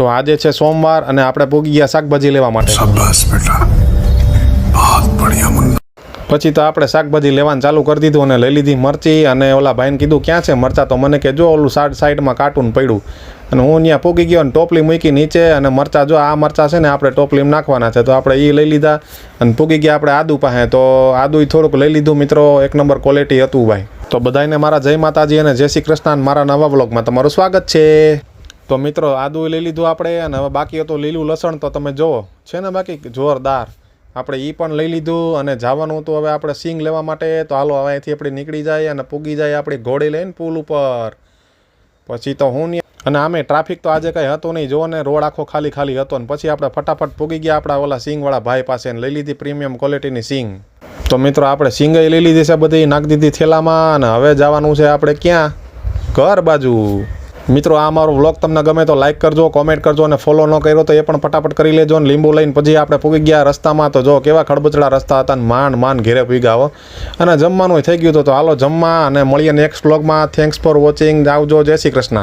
તો આજે છે સોમવાર અને આપણે પૂગી ગયા શાકભાજી લેવા માટે. શાબાશ બેટા, બહુત બઢિયા મુન્ના. પછી તો આપણે શાકભાજી લેવાનું ચાલુ કરી દીધું અને લઈ લીધી મરચી. અને ઓલા ભાઈને કીધું ક્યાં છે મરચા, તો મને કે જો ઓલું સાઈડમાં કાર્ટૂન પડ્યું. અને હું ત્યાં પૂગી ગયો અને ટોપલી મૂકી નીચે. અને મરચા જો આ મરચા છે ને આપણે ટોપલીમાં નાખવાના છે, તો આપણે એ લઈ લીધા અને પૂગી ગયા આપણે આદુ પાસે. તો આદુ થોડુંક લઈ લીધું મિત્રો, એક નંબર ક્વોલિટી હતું ભાઈ. તો બધાને મારા જય માતાજી અને જય શ્રી કૃષ્ણ. મારા નવા વ્લોગમાં તમારું સ્વાગત છે. તો મિત્રો આદુ લઈ લીધું આપણે. અને હવે બાકી હતું લીલું લસણ, તો તમે જુઓ છે ને બાકી જોરદાર. આપણે એ પણ લઈ લીધું અને જવાનું હતું હવે આપણે સિંગ લેવા માટે. તો હાલો હવે અહીંથી આપણે નીકળી જાય અને પૂગી જાય આપણી ઘોડી લઈને પુલ ઉપર. પછી તો હું અને આમે ટ્રાફિક તો આજે કંઈ હતું નહીં, જુઓ ને રોડ આખો ખાલી ખાલી હતો. ને પછી આપણે ફટાફટ પૂગી ગયા આપણા ઓલા સિંગવાળા ભાઈ પાસે, લઈ લીધી પ્રીમિયમ ક્વોલિટીની સિંગ. તો મિત્રો આપણે સિંગઈ લઈ લીધી છે બધી, નાખી દીધી થેલામાં. અને હવે જવાનું છે આપણે ક્યાં, ઘર બાજુ. મિત્રો આ મારો વ્લોગ તમને ગમે તો લાઇક કરજો, કોમેન્ટ કરજો, અને ફોલો ન કર્યો તો એ પણ ફટાફટ કરી લેજો. અને લીંબુ લઈને પછી આપણે પૂગી ગયા રસ્તામાં. તો જો કેવા ખડબચડા રસ્તા હતા, ને માંડ ઘેરે પૂગ્યા હો. અને જમવાનું થઈ ગયું હતું. તો હાલો જમવા અને મળીએ નેક્સ્ટ વ્લોગમાં. Thanks for watching. આવજો, જય શ્રી કૃષ્ણ.